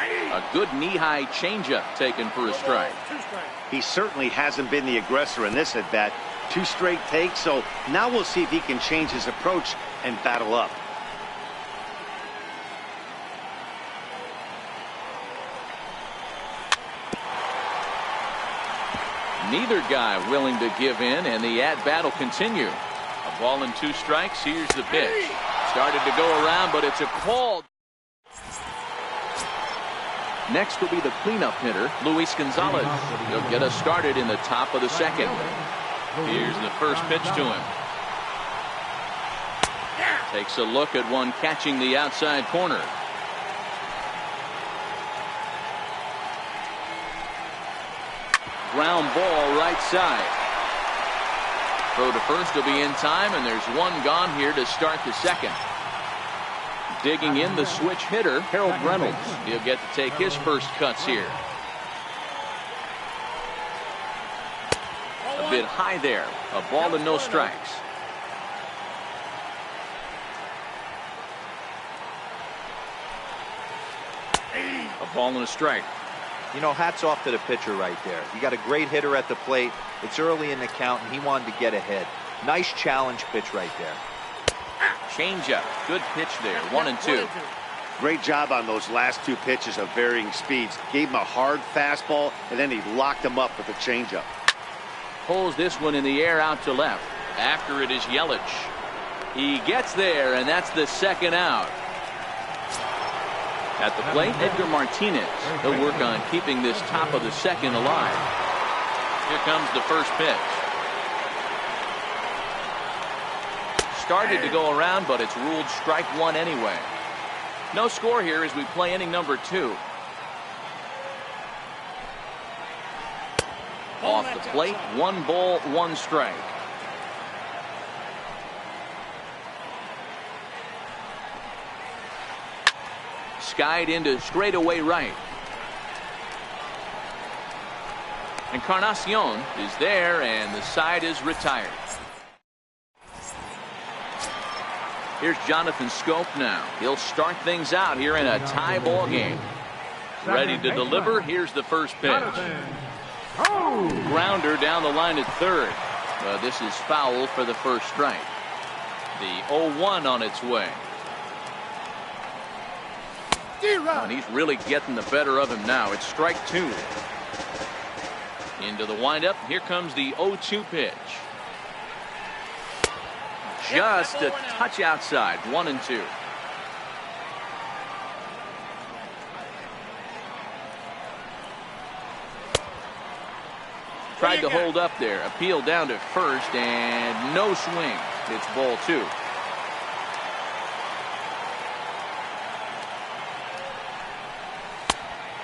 A good knee-high changeup taken for a strike. He certainly hasn't been the aggressor in this at-bat. 2 straight takes, so now we'll see if he can change his approach and battle up. Neither guy willing to give in, and the at-bat will continue. A ball and 2 strikes. Here's the pitch. Started to go around, but it's a call. Next will be the cleanup hitter, Luis Gonzalez. He'll get us started in the top of the second. Here's the first pitch to him. Takes a look at one catching the outside corner. Ground ball right side. Throw to first will be in time, and there's one gone here to start the second. Digging in the switch hitter, Harold Reynolds. He'll get to take his first cuts here. A bit high there. A ball and no strikes. A ball and a strike. You know, hats off to the pitcher right there. You got a great hitter at the plate. It's early in the count, and he wanted to get ahead. Nice challenge pitch right there. Changeup. Good pitch there. 1-2. Great job on those last 2 pitches of varying speeds. Gave him a hard fastball, and then he locked him up with a changeup. Pulls this one in the air out to left. After it is Yelich. He gets there, and that's the second out. At the plate, Edgar Martinez. He'll work on keeping this top of the second alive. Here comes the first pitch. Started to go around, but it's ruled strike 1 anyway. No score here as we play inning number 2. Off the plate, 1 ball, 1 strike. Skied into straightaway right. Encarnacion is there, and the side is retired. Here's Jonathan Scope now. He'll start things out here in a tie ball game. Ready to deliver. Here's the first pitch. Grounder down the line at third. This is foul for the first strike. The 0-1 on its way. And he's really getting the better of him now. It's strike 2. Into the windup. Here comes the 0-2 pitch. Just a touch outside. 1-2. Tried to hold up there. Appeal down to first, and no swing. It's ball 2.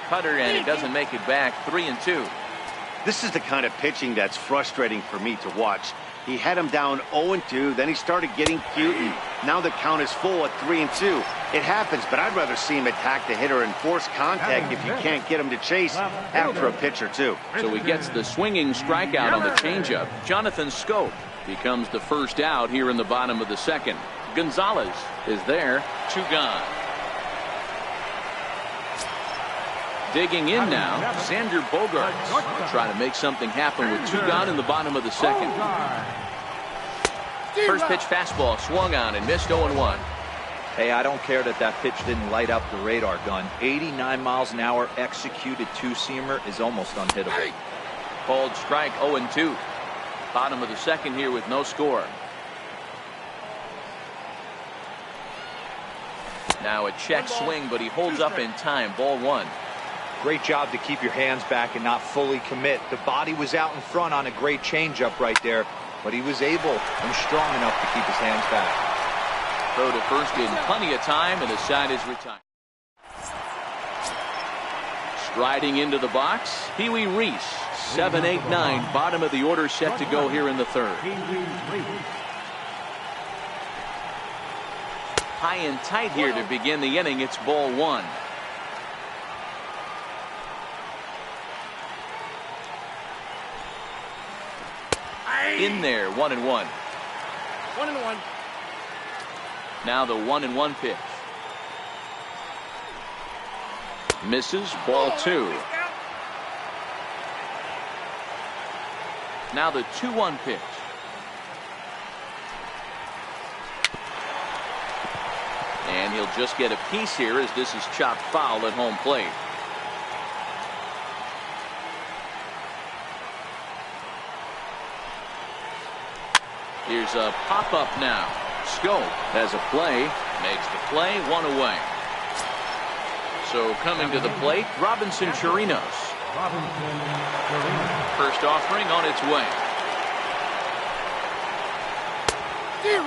Cutter, and he doesn't make it back. 3-2. This is the kind of pitching that's frustrating for me to watch. He had him down 0-2, then he started getting cute, and now the count is full at 3-2. It happens, but I'd rather see him attack the hitter and force contact if you can't get him to chase after a pitch or 2. So he gets the swinging strikeout on the changeup. Jonathan Scope becomes the first out here in the bottom of the second. Gonzalez is there. 2 gone. Digging in now, Xander Bogaerts will try to make something happen with 2 gone in the bottom of the second. First pitch fastball swung on and missed. 0-1. Hey, I don't care that pitch didn't light up the radar gun. 89 miles an hour executed 2-seamer is almost unhittable. Called strike. 0-2. Bottom of the second here with no score. Now a check swing, but he holds up in time. Ball 1. Great job to keep your hands back and not fully commit. The body was out in front on a great changeup right there, but he was able and strong enough to keep his hands back. Throw to first in plenty of time, and the side is retired. Striding into the box, Pee Wee Reese. 7, 8, 9. Bottom of the order set to go here in the third. High and tight here to begin the inning. It's ball 1. In there. 1-1. 1-1. Now the 1-1 pitch. Misses, ball 2. Now the 2-1 pitch. And he'll just get a piece here as this is chopped foul at home plate. Here's a pop-up now. Scope has a play, makes the play, 1 away. So coming to the plate, Robinson Chirinos. First offering on its way.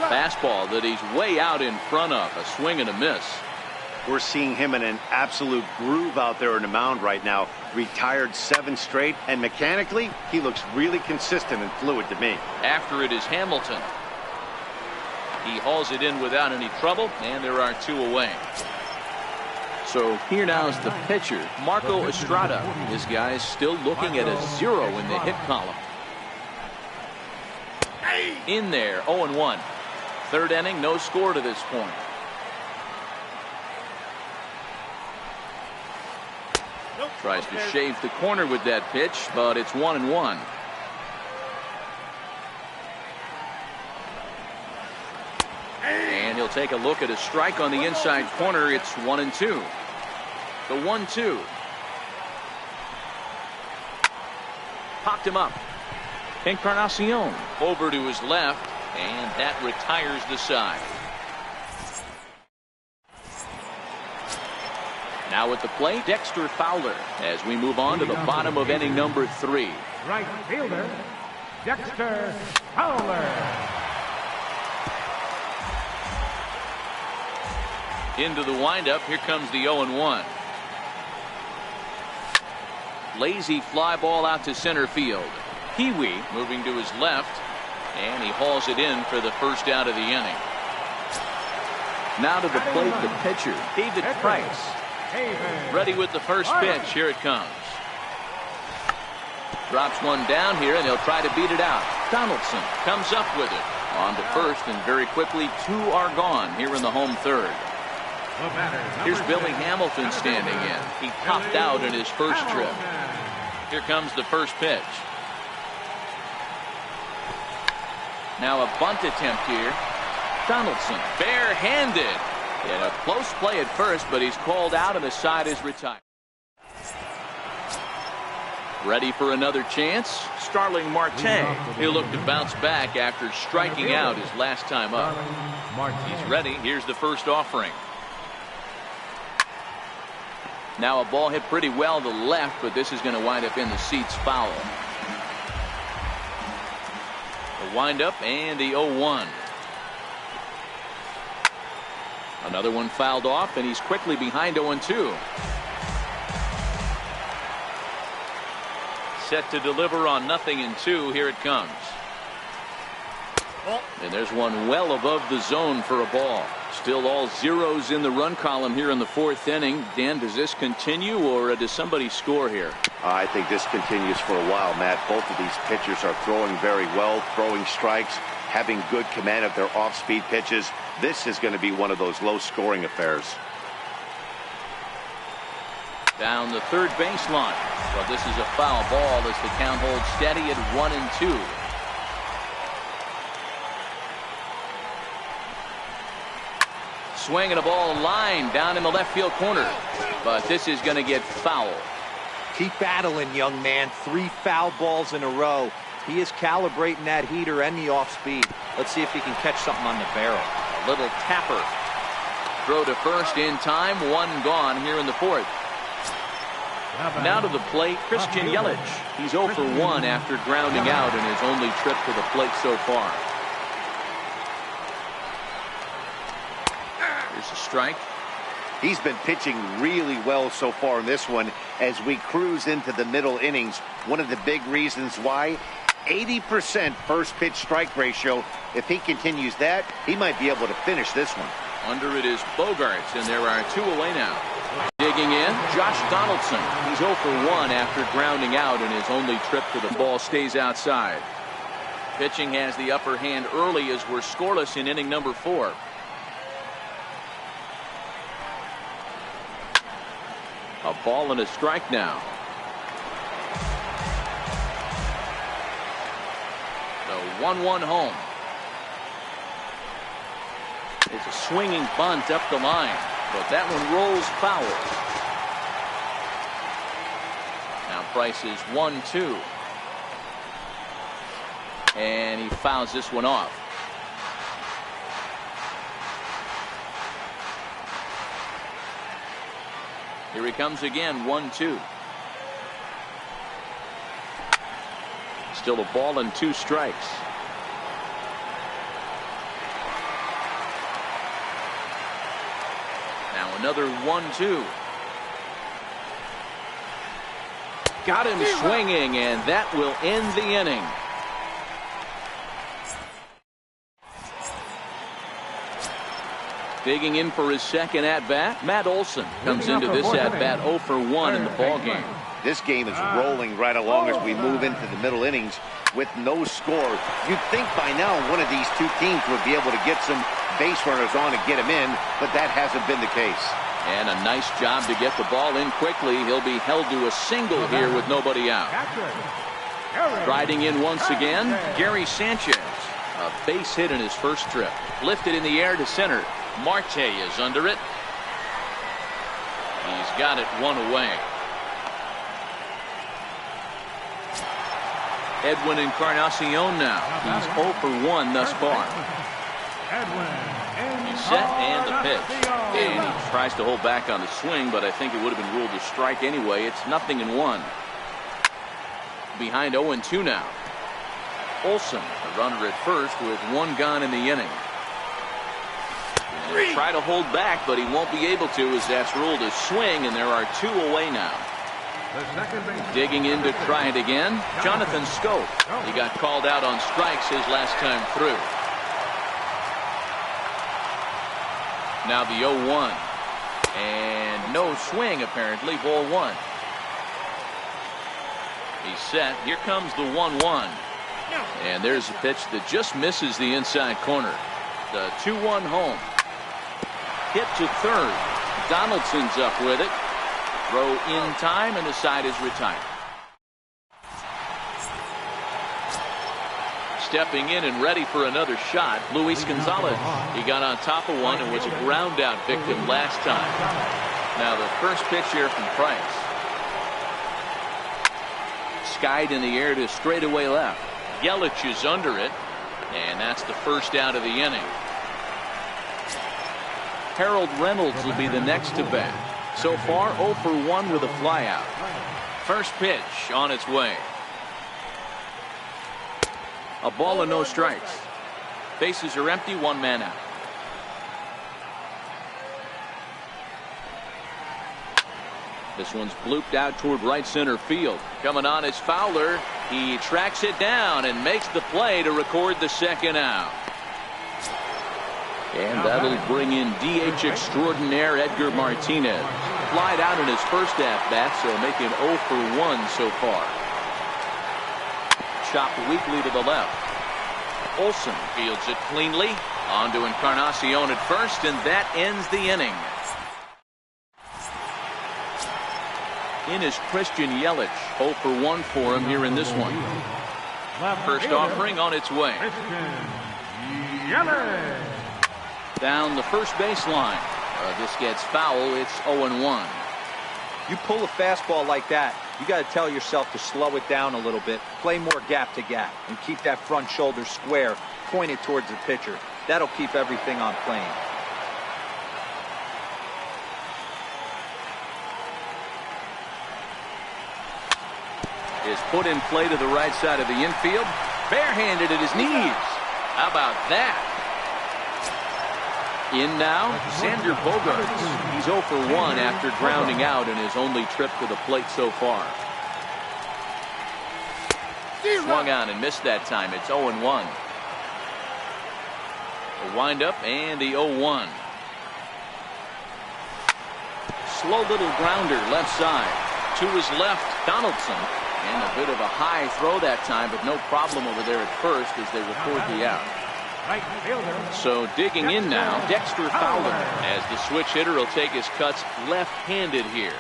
Fastball that he's way out in front of. A swing and a miss. We're seeing him in an absolute groove out there in the mound right now. Retired 7 straight, and mechanically, he looks really consistent and fluid to me. After it is Hamilton. He hauls it in without any trouble, and there are 2 away. So here now is the pitcher, Marco Estrada. This guy is still looking at a 0 in the hit column. In there, 0-1. Third inning, no score to this point. Tries to shave the corner with that pitch, but it's 1-1. And he'll take a look at a strike on the inside corner. It's 1-2. The 1-2. Popped him up. Encarnacion over to his left, and that retires the side. Now at the plate, Dexter Fowler, as we move on to the bottom of inning number 3. Right fielder, Dexter Fowler. Into the windup, here comes the 0-1. Lazy fly ball out to center field. Pee-wee moving to his left, and he hauls it in for the first out of the inning. Now to the plate, the pitcher, David Price. Ready with the first pitch. Here it comes. Drops one down here, and he'll try to beat it out. Donaldson comes up with it. On to first, and very quickly 2 are gone here in the home third. Here's Billy Hamilton standing in. He popped out in his first trip. Here comes the first pitch. Now a bunt attempt here. Donaldson barehanded. And a close play at first, but he's called out and the side is retired. Ready for another chance? Starling Marte. He'll look to bounce back after striking out his last time up. He's ready. Here's the first offering. Now a ball hit pretty well to the left, but this is going to wind up in the seats foul. The windup and the 0-1. Another one fouled off, and he's quickly behind 0-2. Set to deliver on 0-2. Here it comes. And there's one well above the zone for a ball. Still all zeros in the run column here in the 4th inning. Dan, does this continue, or does somebody score here? I think this continues for a while, Matt. Both of these pitchers are throwing very well, throwing strikes, having good command of their off-speed pitches. This is going to be one of those low-scoring affairs. Down the third baseline. Well, this is a foul ball as the count holds steady at 1-2. Swinging a ball line down in the left field corner, but this is going to get foul. Keep battling, young man. 3 foul balls in a row. He is calibrating that heater and the off speed. Let's see if he can catch something on the barrel. A little tapper. Throw to first in time. 1 gone here in the 4th. Now to the plate, Christian Yelich. He's 0 for 1 after grounding out in his only trip to the plate so far. Here's a strike. He's been pitching really well so far in this one as we cruise into the middle innings. One of the big reasons why, 80% first pitch strike ratio. If he continues that, he might be able to finish this one. Under it is Bogarts, and there are 2 away now. Digging in, Josh Donaldson. He's 0 for 1 after grounding out in his only trip to the ball stays outside. Pitching has the upper hand early as we're scoreless in inning number 4. A ball and a strike now. The 1-1 home. It's a swinging bunt up the line, but that one rolls foul. Now Price is 1-2. And he fouls this one off. Here he comes again, 1-2. Still a ball and 2 strikes. Now another 1-2. Got him swinging, and that will end the inning. Digging in for his second at-bat, Matt Olson comes into this at-bat 0 for 1 in the ballgame. This game is rolling right along as we move into the middle innings with no score. You'd think by now one of these two teams would be able to get some base runners on and get him in, but that hasn't been the case. And a nice job to get the ball in quickly. He'll be held to a single here with nobody out. Riding in once again, Gary Sanchez. A base hit in his first trip. Lifted in the air to center. Marte is under it. He's got it 1 away. Edwin Encarnacion now. He's 0 for 1 thus far. He's set and the pitch. And he tries to hold back on the swing, but I think it would have been ruled a strike anyway. It's 0-1. Behind 0-2 now. Olson, a runner at first with 1 gone in the inning. He'll try to hold back, but he won't be able to as that's ruled a swing, and there are 2 away now. Digging in to try it again, Jonathan Scope. He got called out on strikes his last time through. Now the 0-1. And no swing apparently, ball 1. He's set. Here comes the 1-1. And there's a pitch that just misses the inside corner. The 2-1 home. Hit to third. Donaldson's up with it. Throw in time, and the side is retired. Stepping in and ready for another shot, Luis Gonzalez. He got on top of one and was a ground out victim last time. Now the first pitch here from Price. Skied in the air to straightaway left. Yelich is under it, and that's the first out of the inning. Harold Reynolds will be the next to bat. So far 0 for 1 with a flyout. First pitch on its way. A ball and no strikes. Bases are empty, 1 man out. This one's blooped out toward right center field. Coming on is Fowler. He tracks it down and makes the play to record the second out. And that'll bring in DH extraordinaire Edgar Martinez. Flied out in his first at-bat, so making 0 for 1 so far. Chopped weakly to the left. Olson fields it cleanly. On to Encarnacion at first, and that ends the inning. In is Christian Yelich. 0 for 1 for him here in this one. First offering on its way. Down the first baseline. This gets foul. It's 0-1. You pull a fastball like that, you got to tell yourself to slow it down a little bit, play more gap to gap, and keep that front shoulder square, pointed towards the pitcher. That'll keep everything on plane. Is put in play to the right side of the infield. Barehanded at his knees. How about that? In now, Xander Bogaerts. He's 0 for 1 after grounding out in his only trip to the plate so far. Swung on and missed that time. It's 0-1. The windup and the 0-1. Slow little grounder left side. To his left, Donaldson. And a bit of a high throw that time, but no problem over there at first as they record the out. So digging in now, Dexter Fowler, as the switch hitter will take his cuts left-handed here.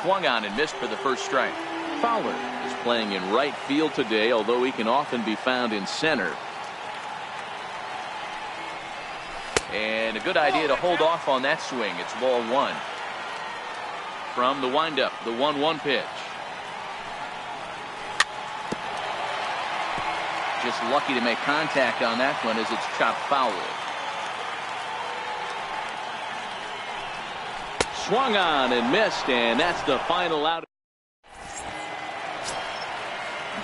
Swung on and missed for the first strike. Fowler is playing in right field today, although he can often be found in center. And a good idea to hold off on that swing. It's ball one. From the windup, the 1-1 pitch. Just lucky to make contact on that one as it's chopped foul. Swung on and missed, and that's the final out.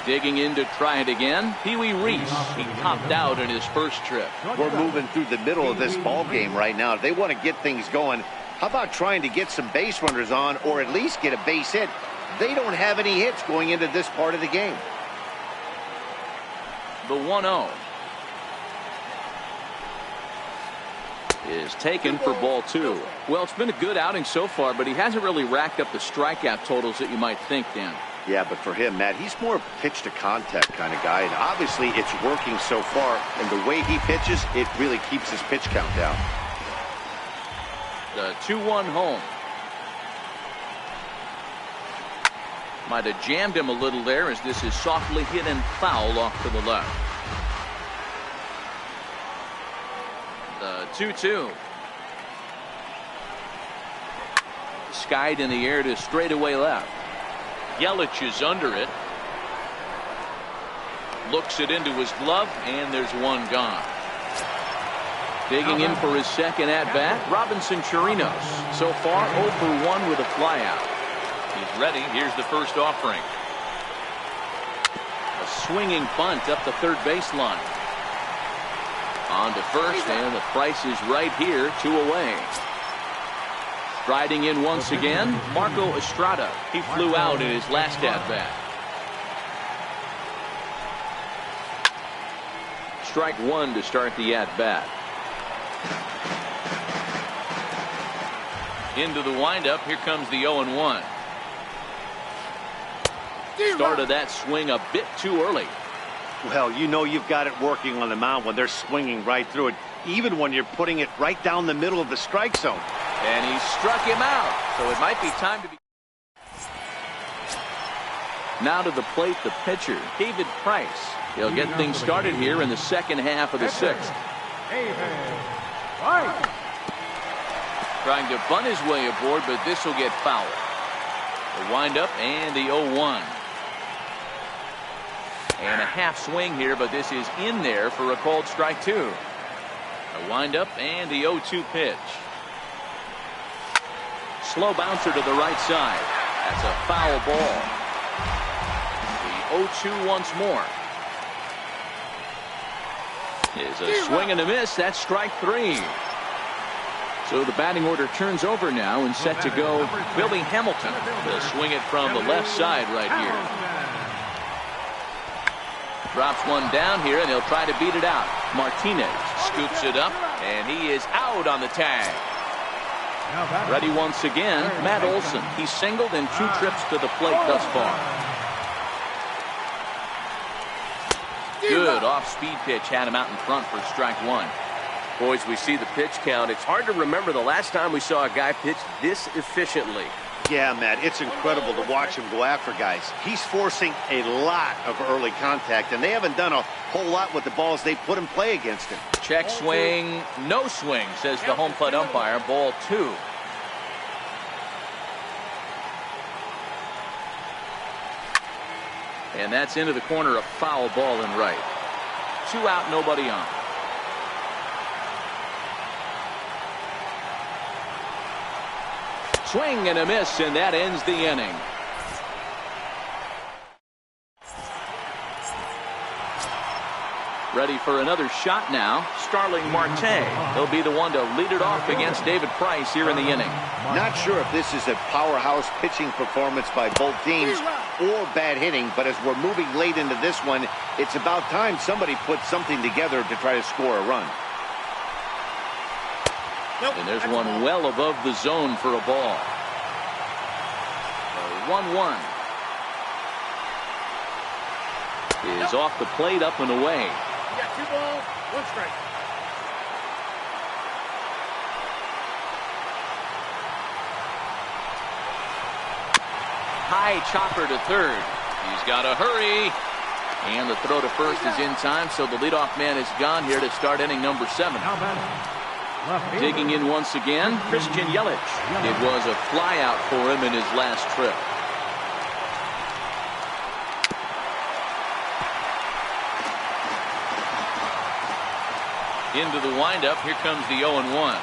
Digging in to try it again, Pee Wee Reese. He topped out in his first trip. We're moving through the middle of this ball game right now. If they want to get things going, how about trying to get some base runners on or at least get a base hit? They don't have any hits going into this part of the game. The 1-0 is taken for ball two. Well, it's been a good outing so far, but he hasn't really racked up the strikeout totals that you might think, Dan. Yeah, but for him, Matt, he's more pitch to contact kind of guy, and obviously it's working so far, and the way he pitches, it really keeps his pitch count down. The 2-1 home. Might have jammed him a little there as this is softly hit and foul off to the left. The 2-2. Skied in the air to straightaway left. Yelich is under it. Looks it into his glove, and there's one gone. Digging in for his second at-bat, Robinson Chirinos. So far, 0 for 1 with a flyout. He's ready. Here's the first offering. A swinging bunt up the third baseline. On to first, and the price is right here, 2 away. Striding in once again, Marco Estrada. He flew out in his last at-bat. Strike one to start the at-bat. Into the windup, here comes the 0-1. Started that swing a bit too early. Well, you know you've got it working on the mound when they're swinging right through it, even when you're putting it right down the middle of the strike zone. And he struck him out, so it might be time to be. Now to the plate, the pitcher, David Price. He'll get things started here in the second half of the sixth. Trying to bunt his way aboard, but this will get foul. The windup and the 0-1. And a half swing here, but this is in there for a called strike two. A windup and the 0-2 pitch. Slow bouncer to the right side. That's a foul ball. The 0-2 once more. Is a swing and a miss. That's strike three. So the batting order turns over now and set to go. Billy Hamilton will swing it from the left side right here. Drops one down here, and he'll try to beat it out. Martinez scoops it up, and he is out on the tag. Ready once again, Matt Olson. He's singled in 2 trips to the plate thus far. Good off-speed pitch had him out in front for strike one. Boys, we see the pitch count. It's hard to remember the last time we saw a guy pitch this efficiently. Yeah, Matt, it's incredible to watch him go after guys. He's forcing a lot of early contact, and they haven't done a whole lot with the balls they put in play against him. Check swing, no swing, says the home plate umpire. Ball two. And that's into the corner, a foul ball in right. 2 out, nobody on. Swing and a miss, and that ends the inning. Ready for another shot now, Starling Marte. He'll be the one to lead it off against David Price here in the inning. Not sure if this is a powerhouse pitching performance by both teams or bad hitting, but as we're moving late into this one, it's about time somebody puts something together to try to score a run. And there's one well above the zone for a ball. 1-1 is off the plate, up and away. You got 2 balls, 1 strike. high chopper to third. He's got to hurry. And the throw to first is in time, so the leadoff man is gone here to start inning number 7. Digging in once again, Christian Yelich. It was a flyout for him in his last trip. Into the windup. Here comes the 0-1.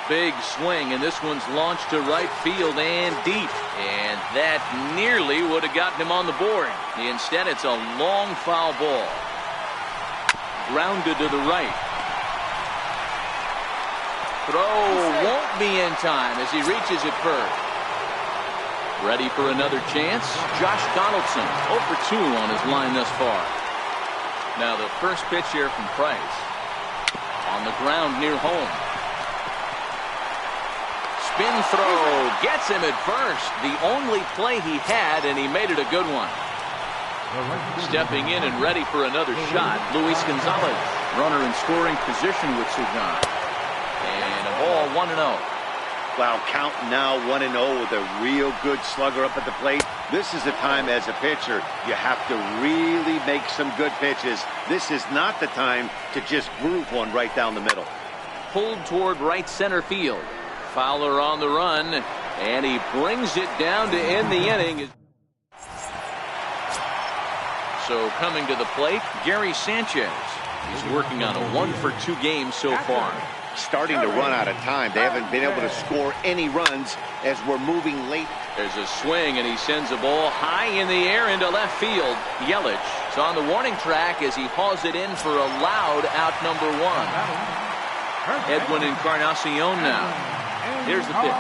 Big swing, and this one's launched to right field and deep. And that nearly would have gotten him on the board. Instead, it's a long foul ball. Grounded to the right. Throw won't be in time as he reaches it first. Ready for another chance? Josh Donaldson, 0 for 2 on his line thus far. Now the first pitch here from Price. On the ground near home. Spin throw gets him at first. The only play he had, and he made it a good one. Stepping in and ready for another shot, Luis Gonzalez. Runner in scoring position with Sugan. And a ball 1-0. Wow, count now 1-0 with a real good slugger up at the plate. This is the time as a pitcher you have to really make some good pitches. This is not the time to just groove one right down the middle. Pulled toward right center field. Fowler on the run, and he brings it down to end the inning. So coming to the plate, Gary Sanchez. He's working on a 1 for 2 game so far. Starting to run out of time. They haven't been able to score any runs as we're moving late. There's a swing, and he sends a ball high in the air into left field. Yelich is on the warning track as he hauls it in for a loud out number 1. Edwin Encarnacion now. Here's the pitch.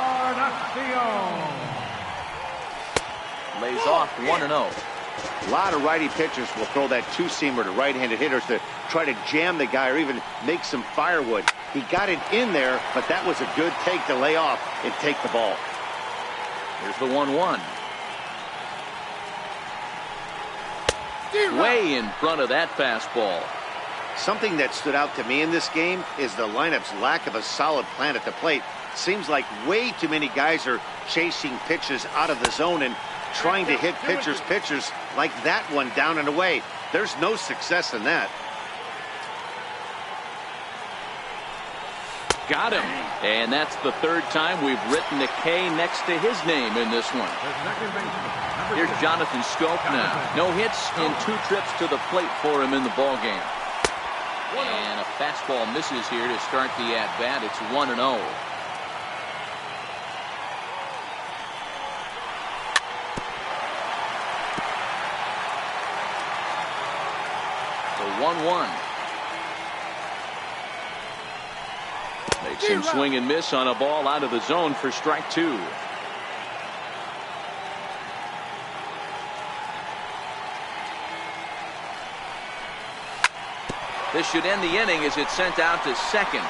Lays off 1-0. A lot of righty pitchers will throw that two-seamer to right-handed hitters to try to jam the guy or even make some firewood. He got it in there, but that was a good take to lay off and take the ball. Here's the 1-1. Way in front of that fastball. Something that stood out to me in this game is the lineup's lack of a solid plan at the plate. Seems like way too many guys are chasing pitches out of the zone and trying to hit pitchers like that one down and away. There's no success in that. Got him. And that's the third time we've written a K next to his name in this one. Here's Jonathan Scope now. No hits in 2 trips to the plate for him in the ballgame. And a fastball misses here to start the at-bat. It's 1-0. The 1-1. Makes him swing and miss on a ball out of the zone for strike 2. This should end the inning as it's sent out to second.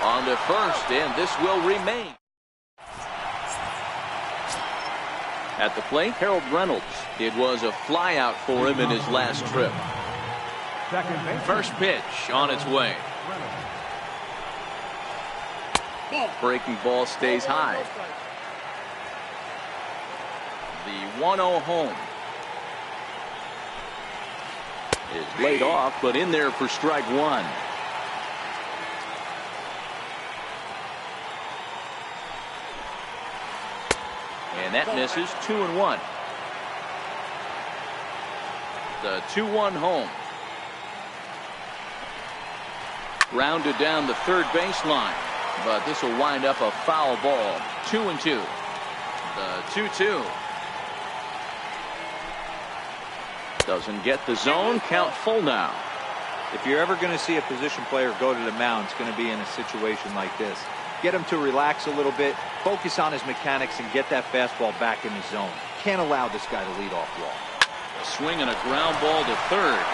On to first, and this will remain. At the plate, Harold Reynolds. It was a flyout for him in his last trip. First pitch on its way. Breaking ball stays high. The 1-0 home is laid off, but in there for strike 1. And that misses. 2-1. The 2-1 home. Rounded down the third baseline, but this will wind up a foul ball. 2-2. The 2-2. Doesn't get the zone. Count full now. If you're ever going to see a position player go to the mound, it's going to be in a situation like this. Get him to relax a little bit, focus on his mechanics, and get that fastball back in his zone. Can't allow this guy to lead off walk. A swing and a ground ball to third.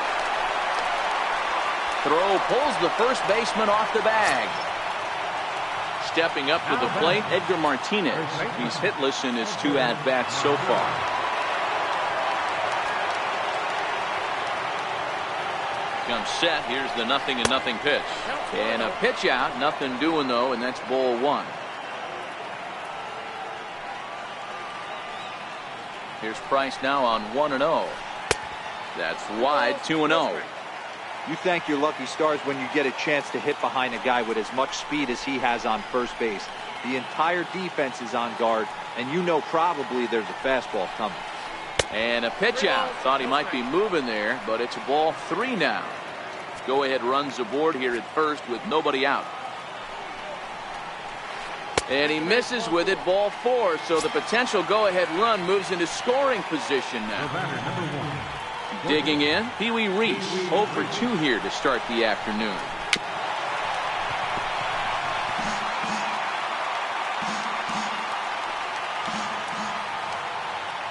Throw pulls the first baseman off the bag. Stepping up to the plate, Edgar Martinez. He's hitless in his 2 at-bats so far. Comes set. Here's the 0-0 pitch. And a pitch out. Nothing doing, though, and that's ball 1. Here's Price now on 1-0. That's wide, 2-0. You thank your lucky stars when you get a chance to hit behind a guy with as much speed as he has on first base. The entire defense is on guard, and you know probably there's a fastball coming. And a pitch out. Thought he might be moving there, but it's ball 3 now. Go-ahead runs aboard here at first with nobody out. And he misses with it, ball 4. So the potential go-ahead run moves into scoring position now. Digging in, Pee Wee Reese, 0 for 2 here to start the afternoon.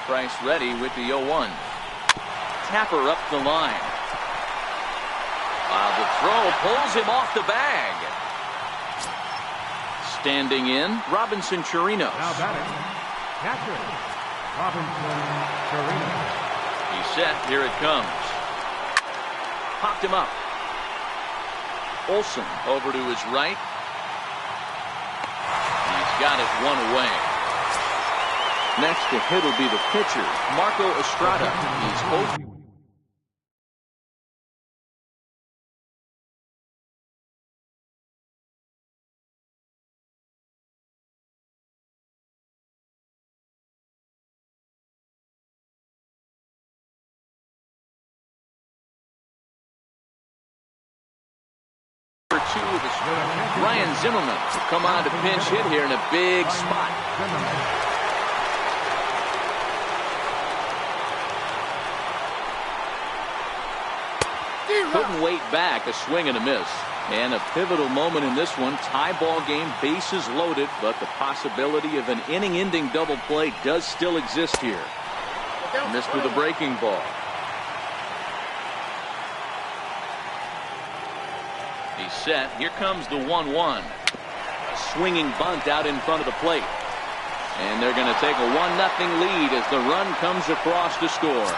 Price ready with the 0-1. Tapper up the line. While the throw pulls him off the bag. Standing in, Robinson Chirinos. Now batting, catcher, Robinson Chirinos. He's set, here it comes. Popped him up. Olsen over to his right. He's got it 1 away. Next to hit will be the pitcher, Marco Estrada. He's 0. Two of the Ryan Zimmerman will come on to pinch hit here in a big spot. Couldn't wait back, a swing and a miss. And a pivotal moment in this one. Tie ball game, bases loaded, but the possibility of an inning-ending double play does still exist here. Missed with a breaking ball. He's set. Here comes the 1-1. A swinging bunt out in front of the plate. And they're going to take a 1-0 lead as the run comes across to score.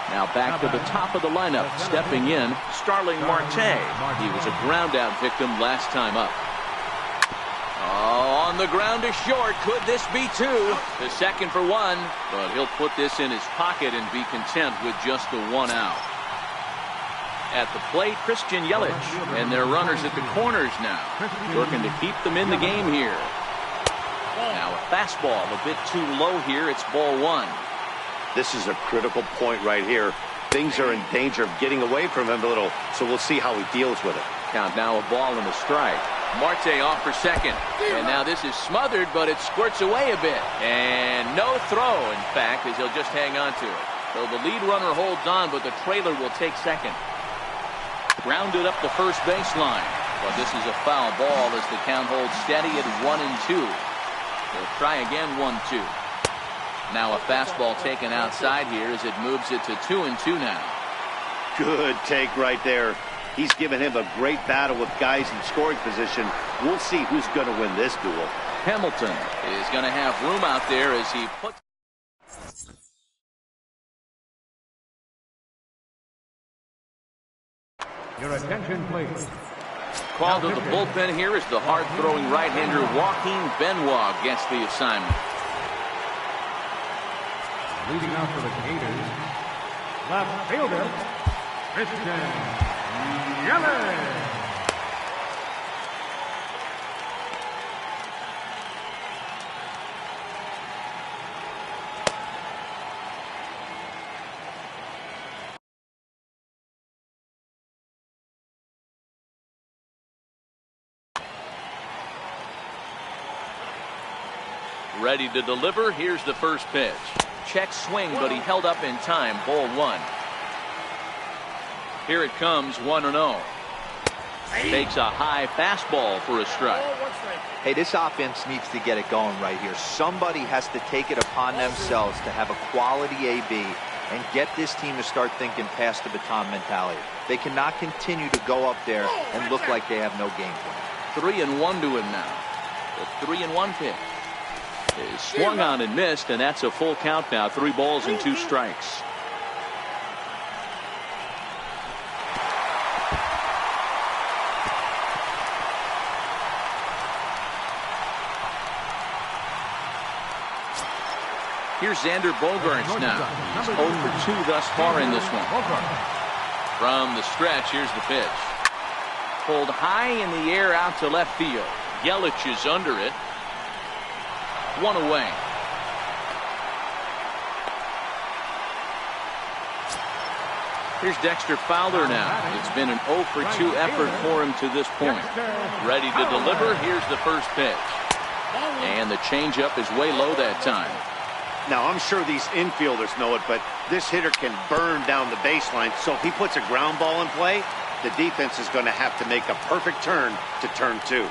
Now back to the top of the lineup. Stepping in, Starling Marte. He was a ground out victim last time up. Oh, on the ground to short. Could this be 2? The second for 1. But he'll put this in his pocket and be content with just the 1 out. At the plate, Christian Yelich, and their runners at the corners now, looking to keep them in the game here. Now a fastball a bit too low here. It's ball 1. This is a critical point right here. Things are in danger of getting away from him a little, so we'll see how he deals with it. Count now, a ball and a strike. Marte off for second, and now this is smothered, but it squirts away a bit. And no throw, in fact, as he'll just hang on to it. So the lead runner holds on, but the trailer will take second. Grounded up the first baseline. But this is a foul ball as the count holds steady at 1-2. They'll try again 1-2. Now a fastball taken outside here as it moves it to 2-2 now. Good take right there. He's given him a great battle with guys in scoring position. We'll see who's going to win this duel. Hamilton is going to have room out there as he puts. Your attention, please. Called to the bullpen here as the hard-throwing right-hander Joaquin Benoit gets the assignment. Leading off for the Gators, left fielder, Christian Yelich. Ready to deliver. Here's the first pitch. Check swing, but he held up in time. Ball 1. Here it comes, 1-0. Takes a high fastball for a strike. Hey, this offense needs to get it going right here. Somebody has to take it upon themselves to have a quality AB and get this team to start thinking past the baton mentality. They cannot continue to go up there and look like they have no game plan. 3-1 to him now. The 3-1 pitch is swung on and missed, and that's a full count now. 3 balls and 2 strikes. Here's Xander Bogaerts now. He's 0 for 2 thus far in this one. From the stretch, here's the pitch. Pulled high in the air out to left field. Yelich is under it. 1 away. Here's Dexter Fowler now. It's been an 0 for 2 effort for him to this point. Ready to deliver. Here's the first pitch. And the changeup is way low that time. Now, I'm sure these infielders know it, but this hitter can burn down the baseline. So if he puts a ground ball in play, the defense is going to have to make a perfect turn to turn 2.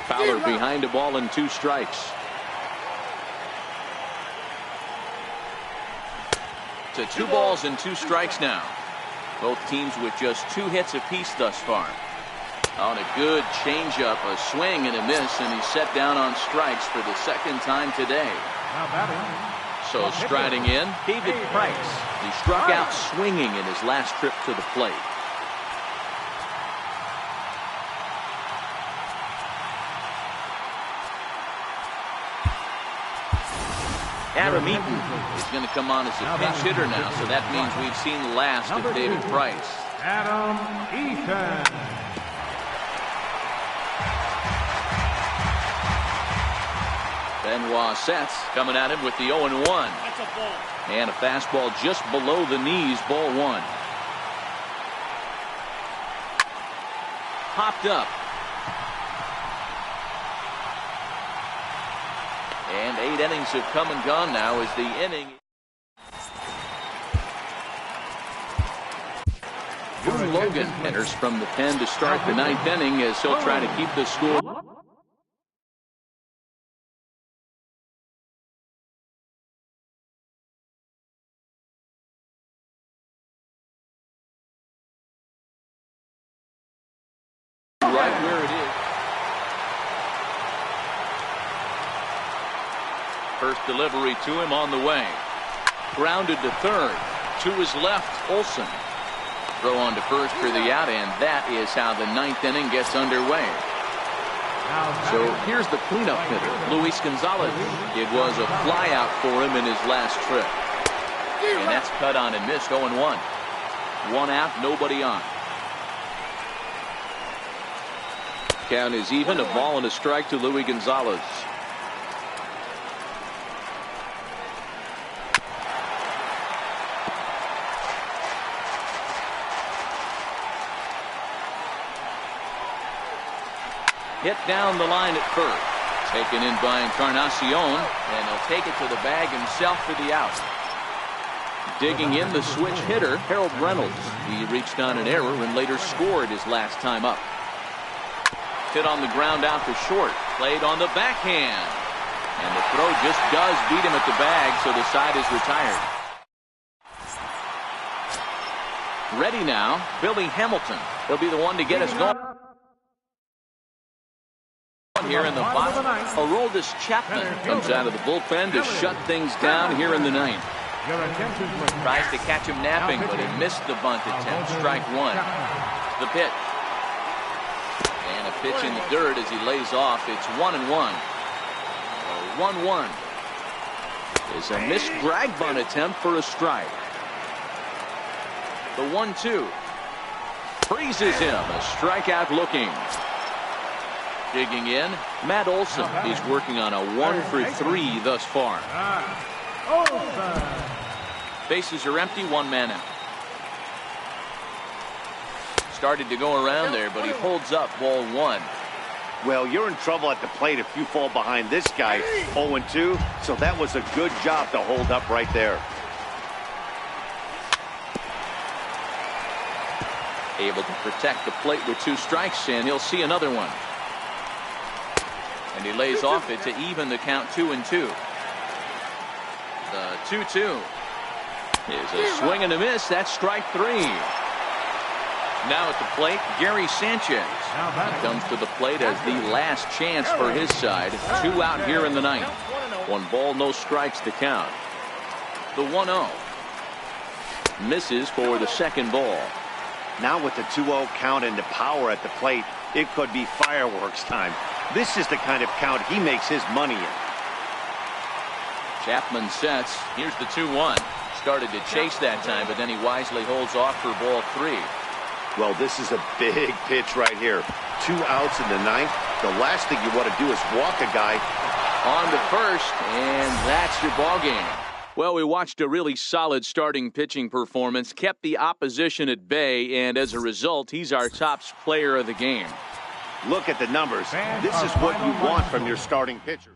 Fowler behind a ball and 2 strikes. To 2 balls and 2 strikes now. Both teams with just 2 hits apiece thus far. On a good changeup, a swing and a miss, and he's set down on strikes for the second time today. So striding in, David Price. He struck out swinging in his last trip to the plate. Adam Eaton is going to come on as a pinch hitter now, so that means we've seen the last of David Price. Adam Eaton. Benoit sets, coming at him with the 0-1. And a fastball just below the knees, ball 1. Popped up. And 8 innings have come and gone now as the inning. Boone Logan enters from the pen to start the 9th inning as he'll try to keep the score. Right where it is. First delivery to him on the way. Grounded to third. To his left, Olsen. Throw on to first for the out, and that is how the 9th inning gets underway. So here's the cleanup hitter, Luis Gonzalez. It was a flyout for him in his last trip. And that's cut on and missed, 0-1. 1 out, nobody on. Count is even, a ball and a strike to Luis Gonzalez. Hit down the line at first. Taken in by Encarnacion, and he'll take it to the bag himself for the out. Digging in the switch hitter, Harold Reynolds. He reached on an error and later scored his last time up. Hit on the ground out to short. Played on the backhand. And the throw just does beat him at the bag, so the side is retired. Ready now, Billy Hamilton. He'll be the one to get us going. Here in the bottom, Aroldis Chapman comes out of the bullpen to shut things down here in the 9th. Tries to catch him napping, but he missed the bunt attempt. Strike 1. The pitch. And a pitch in the dirt as he lays off. It's 1-1. 1-1. Is a missed drag bunt attempt for a strike. The 1-2. Freezes him. A strikeout looking. Digging in, Matt Olson. He's working on a 1 for 3 thus far. Bases are empty, 1 man out. Started to go around there, but he holds up, ball 1. Well, you're in trouble at the plate if you fall behind this guy, 0-2, so that was a good job to hold up right there. Able to protect the plate with 2 strikes, and he'll see another one. And he lays off it to even the count 2-2. The 2-2 is a swing and a miss. That's strike 3. Now at the plate, Gary Sanchez. He comes to the plate as the last chance for his side. 2 out here in the 9th. 1 ball, no strikes to count. The 1-0 misses for the 2nd ball. Now with the 2-0 count and the power at the plate, it could be fireworks time. This is the kind of count he makes his money in. Chapman sets. Here's the 2-1. Started to chase that time, but then he wisely holds off for ball 3. Well, this is a big pitch right here. 2 outs in the 9th. The last thing you want to do is walk a guy. On to first, and that's your ball game. Well, we watched a really solid starting pitching performance, kept the opposition at bay, and as a result, he's our top player of the game. Look at the numbers. This is what you want from your starting pitcher.